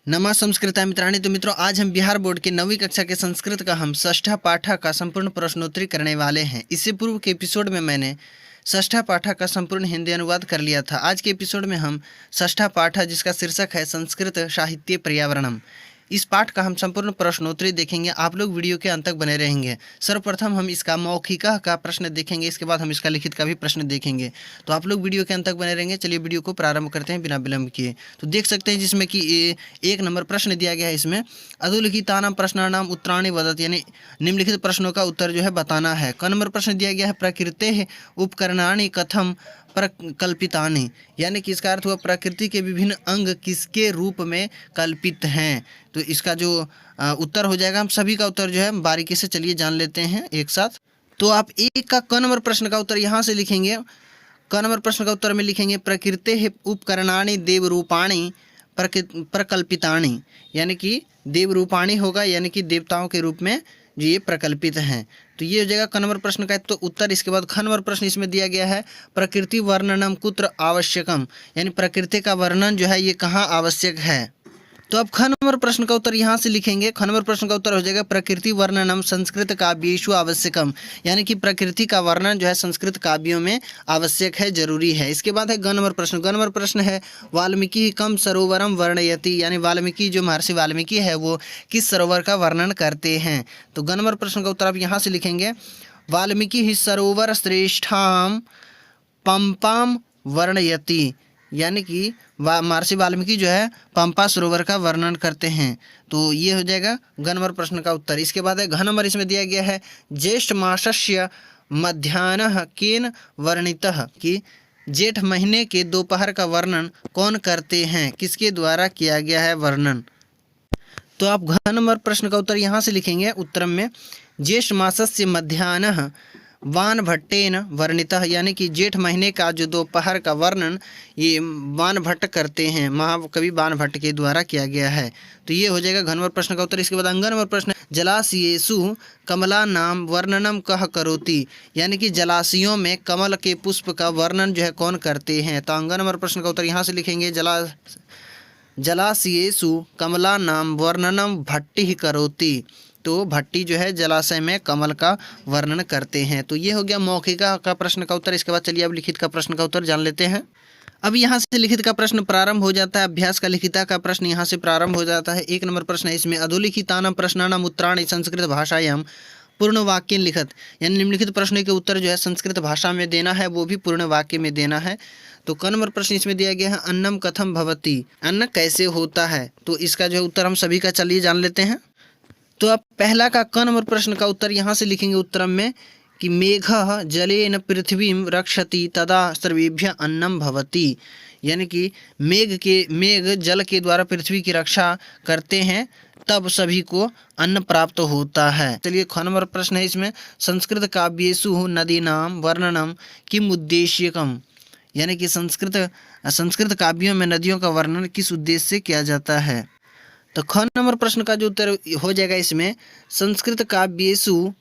नमा संस्कृत मित्राणी। तो मित्रों, आज हम बिहार बोर्ड के 9वीं कक्षा के संस्कृत का हम षष्ठा पाठा का संपूर्ण प्रश्नोत्तरी करने वाले हैं। इससे पूर्व के एपिसोड में मैंने षष्ठा पाठा का संपूर्ण हिंदी अनुवाद कर लिया था। आज के एपिसोड में हम षष्ठा पाठा, जिसका शीर्षक है संस्कृत साहित्य पर्यावरणम, इस पाठ का हम संपूर्ण प्रश्नोत्तरी देखेंगे। आप लोग वीडियो के अंत तक बने रहेंगे। सर्वप्रथम हम इसका मौखिका का प्रश्न देखेंगे, इसके बाद हम इसका लिखित का भी प्रश्न देखेंगे। तो आप लोग वीडियो के अंत तक बने रहेंगे। चलिए वीडियो को प्रारंभ करते हैं बिना विलंब किए। तो देख सकते हैं जिसमें कि 1 नंबर प्रश्न दिया गया है। इसमें अधोलिखितानां प्रश्नानां उत्तराणि वदत, यानी निम्नलिखित प्रश्नों का उत्तर जो है बताना है। क नंबर प्रश्न दिया गया है प्रकृतेः उपकरणानि कथम प्रकल्पितानि, यानी कि इसका अर्थ हुआ प्रकृति के विभिन्न अंग किसके रूप में कल्पित हैं। तो इसका जो उत्तर हो जाएगा, हम सभी का उत्तर जो है बारीकी से चलिए जान लेते हैं एक साथ। तो आप एक का क नंबर प्रश्न का उत्तर यहाँ से लिखेंगे। क नंबर प्रश्न का उत्तर में लिखेंगे प्रकृतेः उपकरणानि देवरूपाणि प्रकल्पितानि, यानी कि देवरूपाणि होगा, यानी कि देवताओं के रूप में जो ये प्रकल्पित हैं। तो ये हो जाएगा क नंबर प्रश्न का तो उत्तर। इसके बाद ख नंबर प्रश्न इसमें दिया गया है प्रकृति वर्णनम कुत्र आवश्यकम, यानी प्रकृति का वर्णन जो है ये कहाँ आवश्यक है। तो अब ख नंबर प्रश्न का उत्तर यहाँ से लिखेंगे। ख नंबर प्रश्न का उत्तर हो जाएगा प्रकृति वर्णनम संस्कृत काव्येषु आवश्यकम, यानी कि प्रकृति का वर्णन जो है संस्कृत काव्यों में आवश्यक है, जरूरी है। इसके बाद है ग नंबर प्रश्न। ग नंबर प्रश्न है वाल्मीकि कम सरोवरम वर्णयति, यानी वाल्मीकि जो महर्षि वाल्मीकि है वो किस सरोवर का वर्णन करते हैं। तो ग नंबर प्रश्न का उत्तर आप यहाँ से लिखेंगे वाल्मीकि ही सरोवर श्रेष्ठाम पंपाम वर्णयति, यानी कि महर्षि वाल्मीकि जो है पंपा सरोवर का वर्णन करते हैं। तो ये हो जाएगा ग नंबर प्रश्न का उत्तर। इसके बाद है घ नंबर, इसमें दिया गया है ज्येष्ठ मासस्य मध्याह्नः केन वर्णितः, कि जेठ महीने के दोपहर का वर्णन कौन करते हैं, किसके द्वारा किया गया है वर्णन। तो आप घ नंबर प्रश्न का उत्तर यहाँ से लिखेंगे उत्तरम में ज्येष्ठ मासस्य मध्याह्नः वानभट्टेन वर्णितः, यानी कि जेठ महीने का जो दोपहर का वर्णन ये वानभट्ट करते हैं, महाकवि वानभट्ट के द्वारा किया गया है। तो ये हो जाएगा घ नंबर प्रश्न का उत्तर। इसके बाद अंग नंबर प्रश्न जलाशयेषु कमला नाम वर्णनम कह करोति, यानी कि जलाशयों में कमल के पुष्प का वर्णन जो है कौन करते हैं। तो अंग नंबर प्रश्न का उत्तर यहाँ से लिखेंगे जलाशयेषु कमला नाम वर्णनम भट्टिः करोति, तो भट्टी जो है जलाशय में कमल का वर्णन करते हैं। तो ये हो गया मौखिका का प्रश्न का उत्तर। इसके बाद चलिए अब लिखित का प्रश्न का उत्तर जान लेते हैं। अब यहाँ से लिखित का प्रश्न प्रारंभ हो जाता है। अभ्यास का लिखिता का प्रश्न यहाँ से प्रारंभ हो जाता है। 1 नंबर प्रश्न है इसमें अधोलिखितानां प्रश्नानां उत्तराणि संस्कृत भाषायां पूर्ण वाक्य लिखत, यानी निम्नलिखित प्रश्नों के उत्तर जो है संस्कृत भाषा में देना है, वो भी पूर्ण वाक्य में देना है। तो क नंबर प्रश्न इसमें दिया गया है अन्नम कथम भवति, अन्न कैसे होता है। तो इसका जो उत्तर हम सभी का चलिए जान लेते हैं। तो अब पहला का क नंबर प्रश्न का उत्तर यहाँ से लिखेंगे उत्तरम में कि मेघः जलेन पृथ्वीं रक्षति तदा सर्वेभ्यः अन्नम भवति, यानी कि मेघ जल के द्वारा पृथ्वी की रक्षा करते हैं, तब सभी को अन्न प्राप्त होता है। चलिए ख नंबर प्रश्न है इसमें संस्कृत काव्येषु नदीनां वर्णनम किम उद्देश्यकम, यानी कि संस्कृत काव्यों में नदियों का वर्णन किस उद्देश्य से किया जाता है। तो ख नंबर प्रश्न का जो उत्तर हो जाएगा इसमें संस्कृत काव्येषु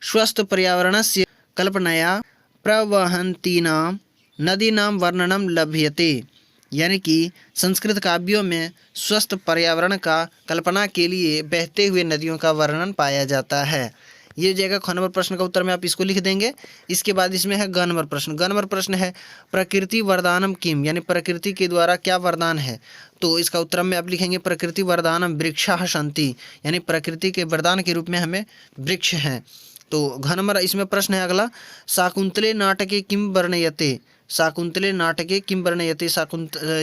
स्वस्थ पर्यावरणस्य कल्पनया प्रवहन्तीनां नदीनां वर्णनम लभ्यते, यानी कि संस्कृत काव्यों में स्वस्थ पर्यावरण का कल्पना के लिए बहते हुए नदियों का वर्णन पाया जाता है। ये हो जाएगा ख नंबर प्रश्न का उत्तर में, आप इसको लिख देंगे। इसके बाद इसमें है ग नंबर प्रश्न। ग नंबर प्रश्न है प्रकृति वरदानम किम, यानी प्रकृति के द्वारा क्या वरदान है। तो इसका उत्तर में आप लिखेंगे प्रकृति वरदानम वृक्षाः सन्ति, यानी प्रकृति के वरदान के रूप में हमें वृक्ष हैं। तो घ नंबर इसमें प्रश्न है अगला शाकुंतले नाटके किम वर्णयते, शाकुंतले नाटके किम वर्णयते,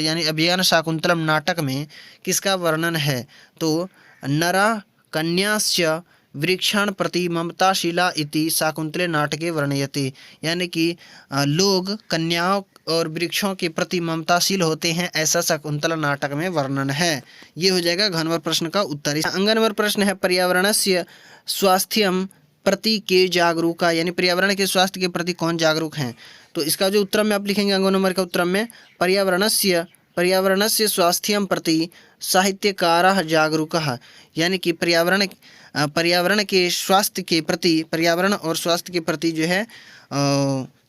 यानी अभियान शाकुंतलम नाटक में किसका वर्णन है। तो नरा कन्याश्च वृक्षाण प्रति ममताशीला इति शाकुंतले नाटके वर्णयते, यानी कि लोग कन्याओं और वृक्षों के प्रति ममताशील होते हैं, ऐसा शाकुंतला नाटक में वर्णन है। ये हो जाएगा घ नंबर प्रश्न का उत्तर। अंग नंबर प्रश्न है पर्यावरणस्य स्वास्थ्यम प्रति के जागरूका, यानी पर्यावरण के स्वास्थ्य के प्रति कौन जागरूक हैं। तो इसका जो उत्तर में आप लिखेंगे अंग नंबर का उत्तर में पर्यावरणस्य स्वास्थ्यम प्रति साहित्यकारः जागरूकः, यानी कि पर्यावरण के स्वास्थ्य के प्रति, पर्यावरण और स्वास्थ्य के प्रति जो है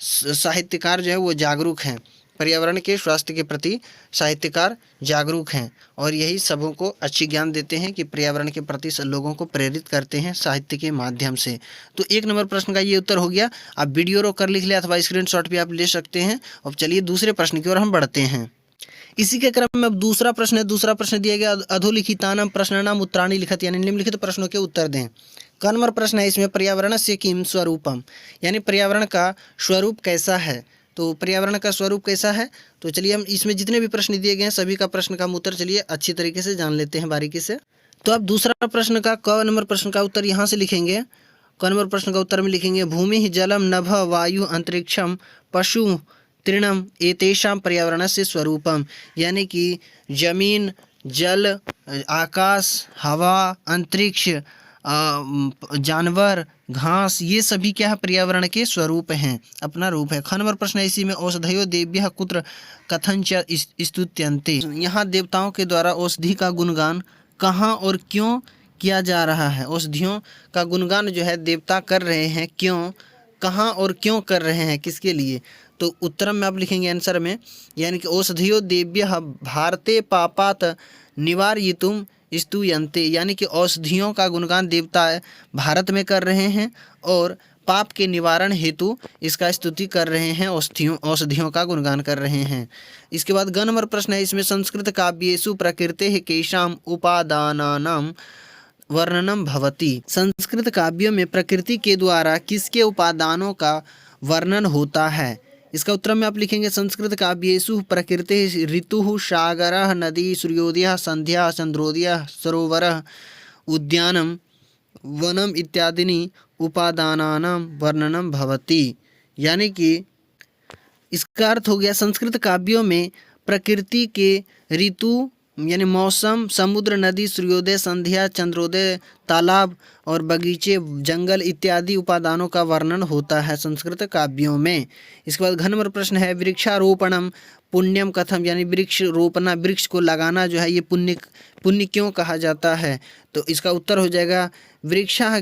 साहित्यकार जो है वो जागरूक हैं। पर्यावरण के स्वास्थ्य के प्रति साहित्यकार जागरूक हैं और यही सबों को अच्छी ज्ञान देते हैं कि पर्यावरण के प्रति लोगों को प्रेरित करते हैं साहित्य के माध्यम से। तो 1 नंबर प्रश्न का ये उत्तर हो गया। आप वीडियो रोक कर लिख लिया अथवा स्क्रीनशॉट भी आप ले सकते हैं। अब चलिए दूसरे प्रश्न की ओर हम बढ़ते हैं। इसी के क्रम में अब दूसरा प्रश्न है। दूसरा प्रश्न दिया गया अधोलिखितानां प्रश्नानाम् उत्तराणि लिखत, यानी निम्नलिखित प्रश्नों के उत्तर दें। क नंबर प्रश्न है इसमें पर्यावरणस्य किं स्वरूपम, यानी पर्यावरण का स्वरूप कैसा है। तो पर्यावरण का स्वरूप कैसा है, तो चलिए हम इसमें जितने भी प्रश्न दिए गए हैं सभी का प्रश्न का हम उत्तर चलिए अच्छी तरीके से जान लेते हैं बारीकी से। तो अब दूसरा प्रश्न का क नंबर प्रश्न का उत्तर यहाँ से लिखेंगे। क नंबर प्रश्न का उत्तर में लिखेंगे भूमि जलम नभ वायु अंतरिक्षम पशु तृणम एतेषां पर्यावरणस्य स्वरूपम, यानी कि जमीन, जल, आकाश, हवा, अंतरिक्ष, जानवर, घास, ये सभी क्या है पर्यावरण के स्वरूप हैं, अपना रूप है। ख नंबर प्रश्न है इसी में औषधयो देव्यः कुत्र कथंच स्तुत्यन्ते, यहाँ देवताओं के द्वारा औषधि का गुणगान कहाँ और क्यों किया जा रहा है। औषधियों का गुणगान जो है देवता कर रहे हैं, क्यों, कहाँ और क्यों कर रहे हैं, किसके लिए। तो उत्तरम में आप लिखेंगे आंसर में, यानी कि औषधियो देव्यः भारते पापात निवारयितुम स्तूयन्ते, यानी कि औषधियों का गुणगान देवता भारत में कर रहे हैं और पाप के निवारण हेतु इसका स्तुति कर रहे हैं, औषधियों का गुणगान कर रहे हैं। इसके बाद ग नंबर प्रश्न है इसमें संस्कृत काव्येषु प्रकृतेः केषाम् उपादानानां वर्णनम भवति, संस्कृत काव्यों में प्रकृति के द्वारा किसके उपादानों का वर्णन होता है। इसका उत्तर में आप लिखेंगे संस्कृत काव्येषु प्रकृतिः ऋतुः सागरः नदी सूर्योदयः संध्या चंद्रोदयः सरोवरः उद्यानम वनम इत्यादीनि उपादानानां वर्णनम भवति, यानी कि इसका अर्थ हो गया संस्कृत काव्यों में प्रकृति के ऋतु यानी मौसम, समुद्र, नदी, सूर्योदय, संध्या, चंद्रोदय, तालाब और बगीचे, जंगल इत्यादि उपादानों का वर्णन होता है संस्कृत काव्यों में। इसके बाद घ नंबर प्रश्न है वृक्षारोपणम पुण्यम कथम, यानी वृक्ष रोपना, वृक्ष को लगाना जो है ये पुण्य क्यों कहा जाता है। तो इसका उत्तर हो जाएगा वृक्षः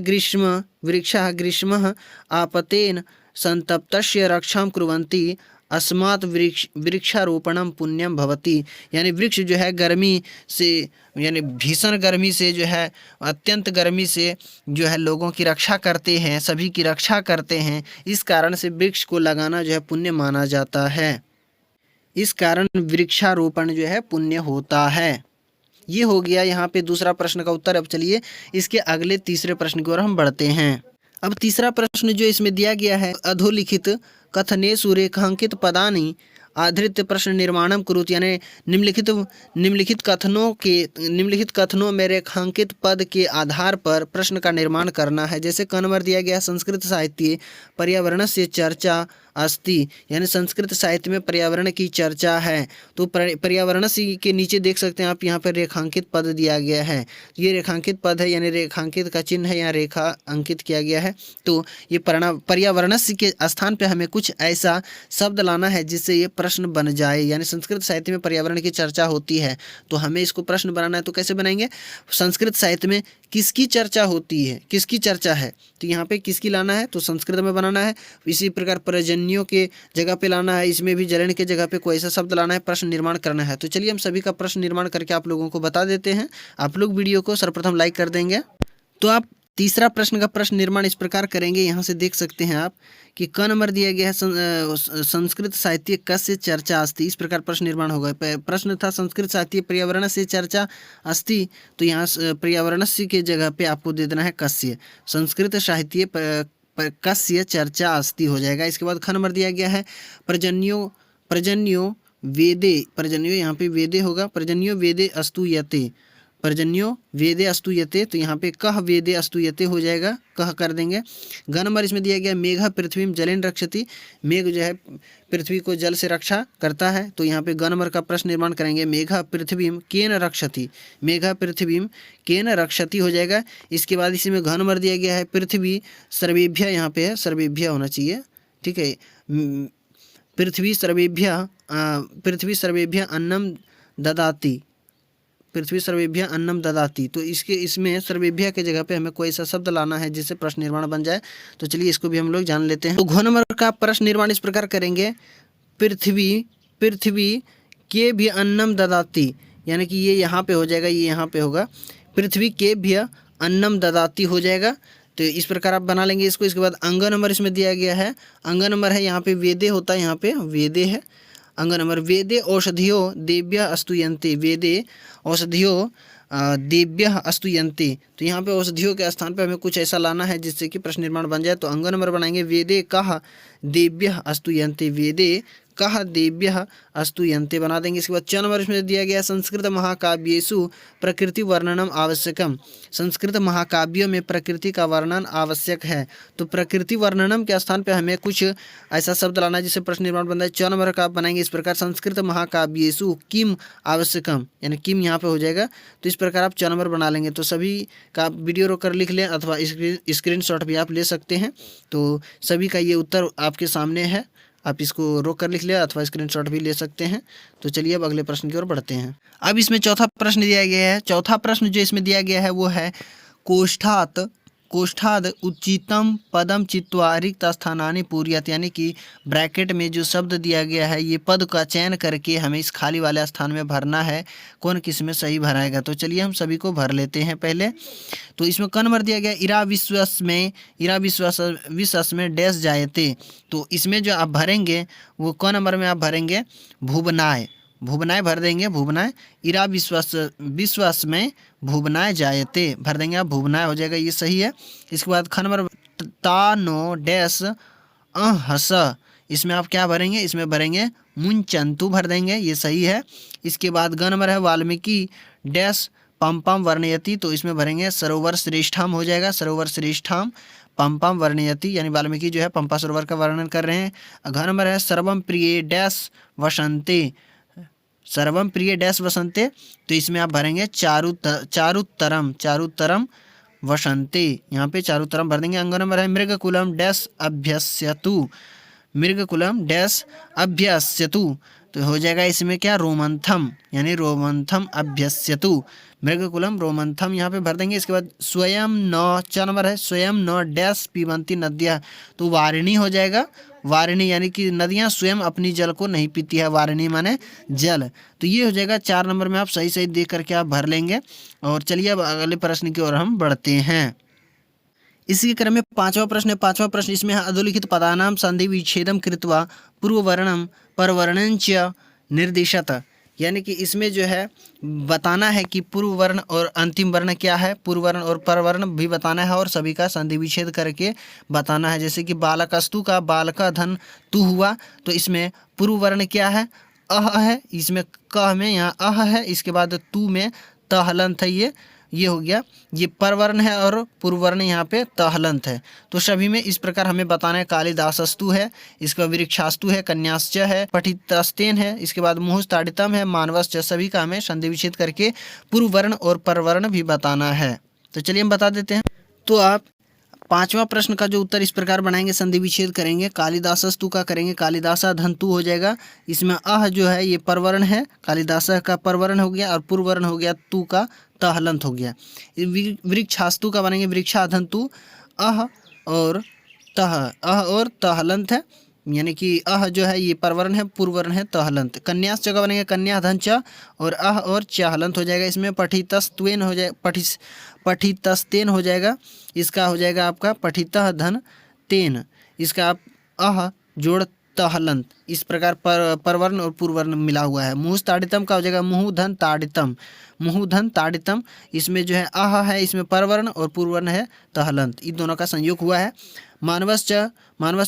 ग्रीष्मः आपतेन संतप्तस्य रक्षां कुर्वन्ति अस्मात् वृक्षारोपणम पुण्यम भवति, यानी वृक्ष जो है गर्मी से, यानी भीषण गर्मी से जो है, अत्यंत गर्मी से जो है लोगों की रक्षा करते हैं, सभी की रक्षा करते हैं। इस कारण से वृक्ष को लगाना जो है पुण्य माना जाता है, इस कारण वृक्षारोपण जो है पुण्य होता है। ये हो गया यहाँ पे दूसरा प्रश्न का उत्तर। अब चलिए इसके अगले तीसरे प्रश्न की ओर हम बढ़ते हैं। अब तीसरा प्रश्न जो इसमें दिया गया है अधोलिखित कथनेषु रेखांकित पदानि आधृत्य प्रश्न निर्माणम कुरुत, यानी निम्नलिखित कथनों में रेखांकित पद के आधार पर प्रश्न का निर्माण करना है। जैसे क नंबर दिया गया संस्कृत साहित्य पर्यावरण से चर्चा अस्ति, यानी संस्कृत साहित्य में पर्यावरण की चर्चा है। तो पर्यावरण के नीचे देख सकते हैं आप, यहाँ पर रेखांकित पद दिया गया है। ये रेखांकित पद है, यानी रेखांकित का चिन्ह है, यहाँ रेखा अंकित किया गया है। तो ये पर्यावरण के स्थान पे हमें कुछ ऐसा शब्द लाना है जिससे ये प्रश्न बन जाए। यानी संस्कृत साहित्य में पर्यावरण की चर्चा होती है तो हमें इसको प्रश्न बनाना है। तो कैसे बनाएंगे, संस्कृत साहित्य में किसकी चर्चा होती है, किसकी चर्चा है, तो यहाँ पे किसकी लाना है तो संस्कृत में बनाना है। इसी प्रकार पर्जन्यों के जगह पे लाना है, इसमें भी जलन के जगह पे कोई ऐसा शब्द लाना है, प्रश्न निर्माण करना है। तो चलिए हम सभी का प्रश्न निर्माण करके आप लोगों को बता देते हैं। आप लोग वीडियो को सर्वप्रथम लाइक कर देंगे। तो आप तीसरा प्रश्न का प्रश्न निर्माण इस प्रकार करेंगे, यहाँ से देख सकते हैं आप कि क नंबर दिया गया है संस्कृत साहित्य कस्य चर्चा अस्ति, इस प्रकार प्रश्न निर्माण होगा। प्रश्न था संस्कृत साहित्य पर्यावरण से चर्चा अस्ति, तो यहाँ पर्यावरण के जगह पे आपको दे देना है कस्य, संस्कृत साहित्य कस्य चर्चा अस्ति हो जाएगा। इसके बाद ख नंबर दिया गया है पर्जन्यो वेदे, पर्जन्यो यहाँ पे वेदे होगा, पर्जन्यो वेदे अस्तूयते, पर्जन्यो वेदे अस्तूयते, तो यहाँ पे कह वेदे अस्तूयते हो जाएगा, कह कर देंगे। घ नंबर इसमें दिया गया मेघ पृथ्वी जलेन रक्षति, मेघ जो है पृथ्वी को जल से रक्षा करता है। तो यहाँ पे ग नंबर का प्रश्न निर्माण करेंगे मेघ पृथ्वी केन रक्षति, मेघ पृथ्वी केन रक्षति हो जाएगा। इसके बाद इसी में घ नंबर दिया गया है पृथ्वी सर्वेभ्य, यहाँ पे है सर्वेभ्य होना चाहिए, ठीक है। पृथ्वी सर्वेभ्य अन्नम ददाति, पृथ्वी सर्वेभ्य अन्नम ददाति, तो इसमें सर्वेभ्य के जगह पे हमें कोई ऐसा शब्द लाना है जिससे प्रश्न निर्माण बन जाए। तो चलिए इसको भी हम लोग जान लेते हैं। तो घ नंबर का प्रश्न निर्माण इस प्रकार करेंगे पृथ्वी के भी अन्नम ददाती, यानी कि ये यहाँ पे हो जाएगा, ये यहाँ पे होगा, पृथ्वी के भी अन्नम ददाती हो जाएगा। तो इस प्रकार आप बना लेंगे इसको। इसके बाद अंग नंबर इसमें दिया गया है, अंग नंबर है यहाँ पे वेदे होता है, यहाँ पे वेदे है अंग नंबर। वेदे औषधियो देव्य अस्तुयन्ते, वेदे औषधियो देव्य अस्तुयन्ते, तो यहाँ पे औषधियों के स्थान पे हमें कुछ ऐसा लाना है जिससे कि प्रश्न निर्माण बन जाए। तो अंग नंबर बनाएंगे वेदे कह देव्य अस्तुयन्ते, वेदे कह देव्य अस्तुयन्ते बना देंगे। इसके बाद 4 नंबर इसमें दिया गया संस्कृत महाकाव्येषु प्रकृति वर्णनम आवश्यकम, संस्कृत महाकाव्यों में प्रकृति का वर्णन आवश्यक है। तो प्रकृति वर्णनम के स्थान पे हमें कुछ ऐसा शब्द लाना है जिससे प्रश्न निर्माण बनता है। 4 नंबर का आप बनाएंगे इस प्रकार, संस्कृत महाकाव्येषु किम आवश्यकम, यानी किम यहाँ पे हो जाएगा। तो इस प्रकार आप 4 नंबर बना लेंगे। तो सभी का आप वीडियो रोक कर लिख लें अथवा स्क्रीनशॉट भी आप ले सकते हैं। तो सभी का ये उत्तर आपके सामने है, आप इसको रोक कर लिख लें अथवा स्क्रीनशॉट भी ले सकते हैं। तो चलिए अब अगले प्रश्न की ओर बढ़ते हैं। अब इसमें चौथा प्रश्न दिया गया है। चौथा प्रश्न जो इसमें दिया गया है वो है कोष्ठाद उचितम पदम चित्वा रिक्त स्थानानि पूर्यत, यानी कि ब्रैकेट में जो शब्द दिया गया है ये पद का चयन करके हमें इस खाली वाले स्थान में भरना है। कौन किस में सही भराएगा? तो चलिए हम सभी को भर लेते हैं पहले। तो इसमें क नंबर दिया गया इरा विश्वास में डैश जायते, तो इसमें जो आप भरेंगे वो क नंबर में आप भरेंगे भुवनाय, भुवनाय भर देंगे, भुवनाय। इरा विश्वास में भुवनाय जायते भर देंगे आप, भुवनाय हो जाएगा, ये सही है। इसके बाद ख नंबर तानो डैश हस, इसमें आप क्या भरेंगे? इसमें भरेंगे मुंचंतु भर देंगे, ये सही है। इसके बाद ग नंबर है वाल्मीकि डैश पंपम वर्णयति, तो इसमें भरेंगे सरोवर श्रेष्ठम हो जाएगा, सरोवर श्रेष्ठम पंपम वर्णयति, यानी वाल्मीकि जो है पंपा सरोवर का वर्णन कर रहे हैं। घ नंबर है सर्वम प्रिय डैश वसंते, सर्वम प्रिय डैश वसंते, तो इसमें आप भरेंगे चारुतरम वसंते, यहाँ पे चारुतरम भर देंगे। अंग नंबर है मृगकुलम डैश अभ्यस्यतु, मृगकुलम डैश अभ्यस्यतु, तो हो जाएगा इसमें क्या? रोमंथम, यानी रोमंथम अभ्यस्यतु, मृगकुलम रोमंथम यहाँ पे भर देंगे। इसके बाद स्वयं न, 4 नंबर है स्वयं न डैश पीबंती नद्या, तो वारिणी हो जाएगा, वारिणी, यानी कि नदियाँ स्वयं अपनी जल को नहीं पीती है, वारिणी माने जल। तो ये हो जाएगा 4 नंबर में आप सही सही देख करके आप भर लेंगे। और चलिए अब अगले प्रश्न की ओर हम बढ़ते हैं। इसी क्रम में 5वां प्रश्न है। 5वां प्रश्न इसमें है अधोलिखित पदानाम संधि विच्छेदम कृत्वा पूर्ववर्णम परवर्णंच निर्दिशत, यानी कि इसमें जो है बताना है कि पूर्व वर्ण और अंतिम वर्ण क्या है, पूर्व वर्ण और परवर्ण भी बताना है और सभी का संधि विच्छेद करके बताना है। जैसे कि बालकस्तु का बालका धन तु हुआ, तो इसमें पूर्व वर्ण क्या है? अह है, इसमें क में यहाँ अह है, इसके बाद तु में त हलंत है, ये हो गया। ये परवर्ण है और पूर्ववर्ण यहाँ पे तहलंत है। तो सभी में इस प्रकार हमें बताना है। कालिदासस्तु है, इसका वृक्षास्तु है, कन्याश्च है, पठितस्तेन है, इसके बाद मुहुस्ताडितम है, मानवश्च, सभी का हमें संधि विच्छेद करके पूर्ववर्ण और परवर्ण भी बताना है। तो चलिए हम बता देते हैं। तो आप 5वां प्रश्न का जो उत्तर इस प्रकार बनाएंगे, संधि विच्छेद करेंगे, कालिदासस्तु का करेंगे कालिदासा धंतु हो जाएगा। इसमें अह जो है ये परवर्ण है, कालिदासा का परवर्ण हो गया और पूर्ववर्ण हो गया तु का तहलंत हो गया। वृक्षास्तु का बनेंगे वृक्षाधंतु, अह और तहलंत है, यानी कि अह जो है ये परवर्ण है, पूर्ववर्ण है तहलंत। कन्यास जगह बनेंगे कन्याधन च और अह और च हलंत हो जाएगा। इसमें पठितस्तेन हो जाए, पठितस्तेन हो जाएगा, इसका हो जाएगा आपका पठितः धन तेन, इसका आप अह जोड़ तहलंत, इस प्रकार परवर्ण और पूर्ववर्ण मिला हुआ है। मुहुस्ताडितम का हो जाएगा मुहुधन ताडितम, मुहुधन ताडितम, इसमें जो है अह है, इसमें परवर्ण और पूर्ववर्ण है तहलंत, इन दोनों का संयोग हुआ है। मानवश्च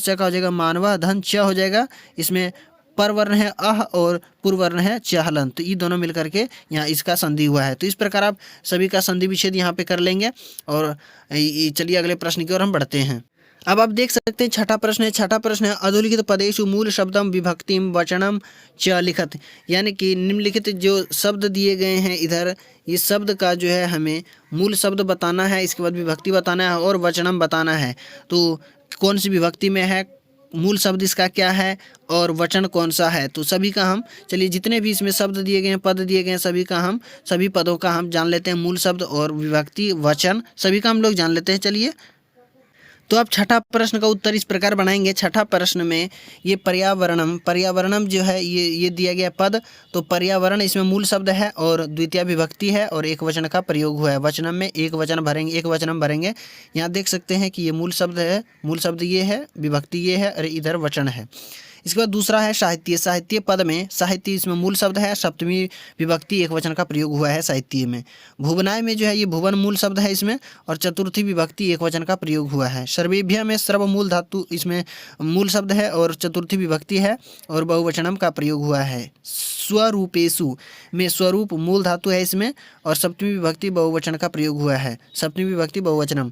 का हो जाएगा मानव धन च हो जाएगा, इसमें परवर्ण है अह और पूर्ववर्ण है चहलंत, तो ये दोनों मिलकर के यहाँ इसका संधि हुआ है। तो इस प्रकार आप सभी का संधि विच्छेद यहाँ पे कर लेंगे। और चलिए अगले प्रश्न की ओर हम बढ़ते हैं। अब आप देख सकते हैं छठा प्रश्न है। छठा प्रश्न है अधोलिखित पदेषु मूल शब्दम विभक्तिम वचनम च लिखत, यानी कि निम्नलिखित जो शब्द दिए गए हैं इधर, ये शब्द का जो है हमें मूल शब्द बताना है, इसके बाद विभक्ति बताना है और वचनम बताना है। तो कौन सी विभक्ति में है, मूल शब्द इसका क्या है और वचन कौन सा है, तो सभी का हम चलिए जितने भी इसमें शब्द दिए गए हैं, पद दिए गए हैं, सभी पदों का हम जान लेते हैं। मूल शब्द और विभक्ति वचन सभी का हम लोग जान लेते हैं। चलिए तो अब छठा प्रश्न का उत्तर इस प्रकार बनाएंगे। छठा प्रश्न में ये पर्यावरणम जो है ये दिया गया पद, तो पर्यावरण इसमें मूल शब्द है और द्वितीय विभक्ति है और एक वचन का प्रयोग हुआ है। वचनम में एक वचनम भरेंगे। यहाँ देख सकते हैं कि ये मूल शब्द है, मूल शब्द ये है, विभक्ति ये है और इधर वचन है। इसके बाद दूसरा है साहित्य पद में साहित्य इसमें मूल शब्द है, सप्तमी विभक्ति एक वचन का प्रयोग हुआ है साहित्य में। भुवनाय में जो है ये भुवन मूल शब्द है इसमें और चतुर्थी विभक्ति एक वचन का प्रयोग हुआ है। सर्वेभ्य में सर्व मूल धातु इसमें मूल शब्द है और चतुर्थी विभक्ति है और बहुवचनम का प्रयोग हुआ है। स्वरूपेषु में स्वरूप मूल धातु है इसमें और सप्तमी विभक्ति बहुवचन का प्रयोग हुआ है, सप्तमी विभक्ति बहुवचनम।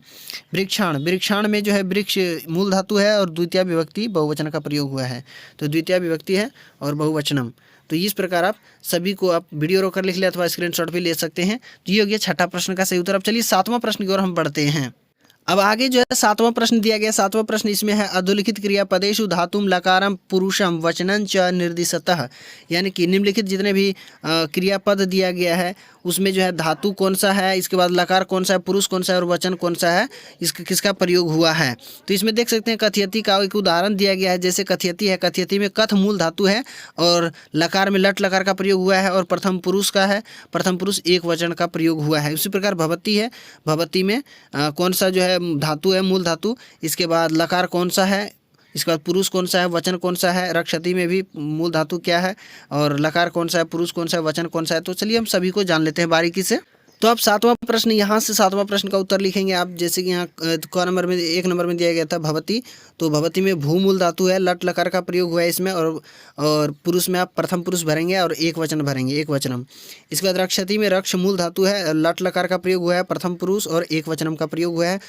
वृक्षाण में जो है वृक्ष मूल धातु है और द्वितीय विभक्ति बहुवचन का प्रयोग हुआ है, तो द्वितीय विभक्ति है और बहुवचनम। तो इस प्रकार आप सभी को आप वीडियो रोक लिख ले अथवा स्क्रीनशॉट भी ले सकते हैं। तो ये हो गया छठा प्रश्न का सही उत्तर। अब चलिए सातवां प्रश्न की ओर हम बढ़ते हैं। अब आगे जो है सातवां प्रश्न दिया गया। सातवां प्रश्न इसमें है अधोलिखित क्रियापदेषु धातुम लकारम पुरुषम वचनं च निर्दिशतः, यानी कि निम्नलिखित जितने भी क्रियापद दिया गया है उसमें जो है धातु कौन सा है, इसके बाद लकार कौन सा है, पुरुष कौन सा है और वचन कौन सा है, इसका किसका प्रयोग हुआ है। तो इसमें देख सकते हैं कथयति का एक उदाहरण दिया गया है। जैसे कथयति है, कथयति में कथ मूल धातु है और लकार में लट लकार का प्रयोग हुआ है और प्रथम पुरुष का है, प्रथम पुरुष एक वचन का प्रयोग हुआ है। उसी प्रकार भवती है, भवती में कौन सा जो है धातु है मूल धातु, इसके बाद लकार कौन सा है, इसके बाद पुरुष कौन सा है, वचन कौन सा है। रक्षति में भी मूल धातु क्या है और लकार कौन सा है, पुरुष कौन सा है, वचन कौन सा है। तो चलिए हम सभी को जान लेते हैं बारीकी से। तो आप सातवां प्रश्न, यहाँ से सातवां प्रश्न का उत्तर लिखेंगे आप। जैसे कि यहाँ क नंबर में एक नंबर में दिया गया था भवती, तो भवती में भू मूल धातु है, लट लकार का प्रयोग हुआ है इसमें और पुरुष में आप प्रथम पुरुष भरेंगे और एक वचन भरेंगे, एक वचनम। इसके बाद रक्षति में रक्ष मूल धातु है, लट लकार का प्रयोग हुआ है, प्रथम पुरुष और एक वचनम का प्रयोग हुआ है।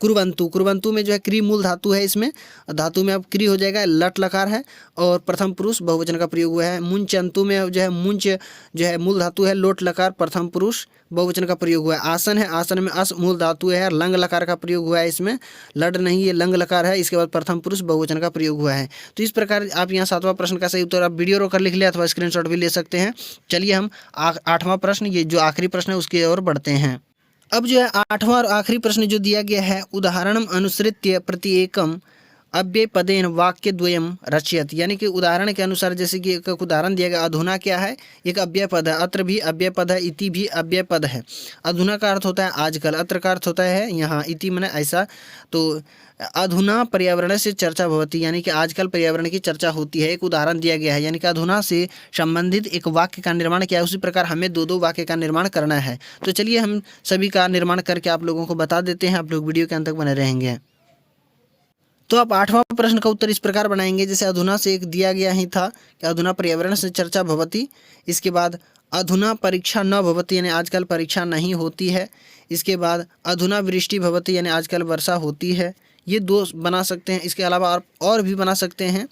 कुर्वन्तु में जो है क्री मूल धातु है, इसमें धातु में अब क्री हो जाएगा, लट लकार है और प्रथम पुरुष बहुवचन का प्रयोग हुआ है। मुंचन्तु में जो है मुंच जो है मूल धातु है, लोट लकार प्रथम पुरुष बहुवचन का प्रयोग हुआ है। आसन है, आसन में अस मूल धातु है, लंग लकार का प्रयोग हुआ है इसमें, लड नहीं ये लंग लकार है। इसके बाद प्रथम पुरुष बहुवचन का प्रयोग हुआ है। तो इस प्रकार आप यहाँ सातवां प्रश्न का सही उत्तर आप वीडियो रोक कर लिख ले अथवा स्क्रीनशॉट भी ले सकते हैं। चलिए हम आठवां प्रश्न, ये जो आखिरी प्रश्न है उसकी ओर बढ़ते हैं। अब जो है आठवां और आखिरी प्रश्न जो दिया गया है, उदाहरणम अनुसृत्य प्रत्येकम अव्ययपदेन वाक्यद्वयम रचयत, यानी कि उदाहरण के अनुसार जैसे कि एक उदाहरण दिया गया। अधुना क्या है, एक अव्यय पद है, अत्र भी अव्यय पद है, इति भी अव्यय पद है। अधुना का अर्थ होता है आजकल, अत्र का अर्थ होता है यहाँ, इति माने ऐसा। तो अधुना पर्यावरण से चर्चा भवति, यानी कि आजकल पर्यावरण की चर्चा होती है। एक उदाहरण दिया गया है, यानी कि अधुना से संबंधित एक वाक्य का निर्माण किया है। उसी प्रकार हमें दो वाक्य का निर्माण करना है। तो चलिए हम सभी का निर्माण करके आप लोगों को बता देते हैं, आप लोग वीडियो के अंत तक बने रहेंगे। तो आप आठवां प्रश्न का उत्तर इस प्रकार बनाएंगे। जैसे अधुना से एक दिया गया ही था कि अधुना पर्यावरण से चर्चा भवति, इसके बाद अधुना परीक्षा न भवति, यानी आजकल परीक्षा नहीं होती है। इसके बाद अधुना वृष्टि भवति, यानी आजकल वर्षा होती है। ये दो बना सकते हैं। इसके अलावा और भी बना सकते हैं,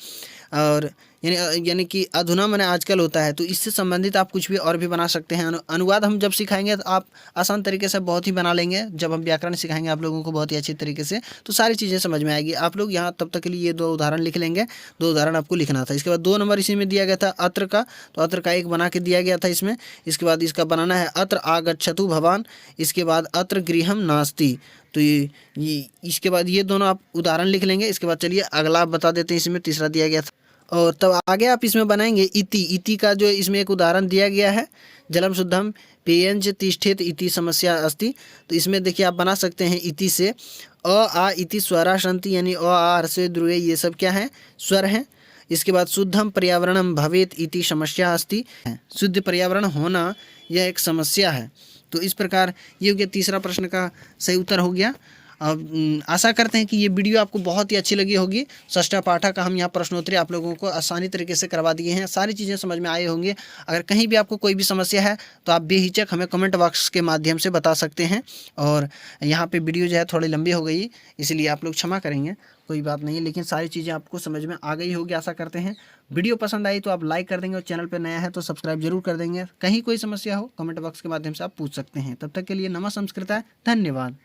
और यानी कि अधुना माने आजकल होता है, तो इससे संबंधित आप कुछ भी और भी बना सकते हैं। अनुवाद हम जब सिखाएंगे तो आप आसान तरीके से बहुत ही बना लेंगे। जब हम व्याकरण सिखाएंगे आप लोगों को बहुत ही अच्छी तरीके से, तो सारी चीज़ें समझ में आएगी। आप लोग यहाँ तब तक के लिए ये दो उदाहरण लिख लेंगे, दो उदाहरण आपको लिखना था। इसके बाद 2 नंबर इसी में दिया गया था अत्र का, तो अत्र का एक बना के दिया गया था इसमें। इसके बाद इसका बनाना है अत्र आगच्छतु भवान, इसके बाद अत्र गृहम नास्ति। तो ये इसके बाद ये दोनों आप उदाहरण लिख लेंगे। इसके बाद चलिए अगला बता देते हैं। इसमें तीसरा दिया गया था और तब आगे आप इसमें बनाएंगे इति का जो इसमें एक उदाहरण दिया गया है, जलम शुद्धम पेयंच तिष्ठित इति समस्या अस्ति। तो इसमें देखिए आप बना सकते हैं इति से अ आ इति स्वरा संति, यानी अ आ ह्रस्व ध्रुवे ये सब क्या है, स्वर हैं। इसके बाद शुद्धम पर्यावरणम भवेत इति समस्या अस्ति, शुद्ध पर्यावरण होना यह एक समस्या है। तो इस प्रकार ये हो गया तीसरा प्रश्न का सही उत्तर हो गया। अब आशा करते हैं कि ये वीडियो आपको बहुत ही अच्छी लगी होगी। षष्ठ पाठा का हम यहाँ प्रश्नोत्तरी आप लोगों को आसानी तरीके से करवा दिए हैं, सारी चीज़ें समझ में आई होंगी। अगर कहीं भी आपको कोई भी समस्या है तो आप बेहिचक हमें कमेंट बॉक्स के माध्यम से बता सकते हैं। और यहाँ पे वीडियो जो है थोड़ी लंबी हो गई, इसलिए आप लोग क्षमा करेंगे, कोई बात नहीं, लेकिन सारी चीज़ें आपको समझ में आ गई होगी आशा करते हैं। वीडियो पसंद आई तो आप लाइक कर देंगे और चैनल पर नया है तो सब्सक्राइब जरूर कर देंगे। कहीं कोई समस्या हो कमेंट बॉक्स के माध्यम से आप पूछ सकते हैं। तब तक के लिए नमः संस्कृताय, धन्यवाद।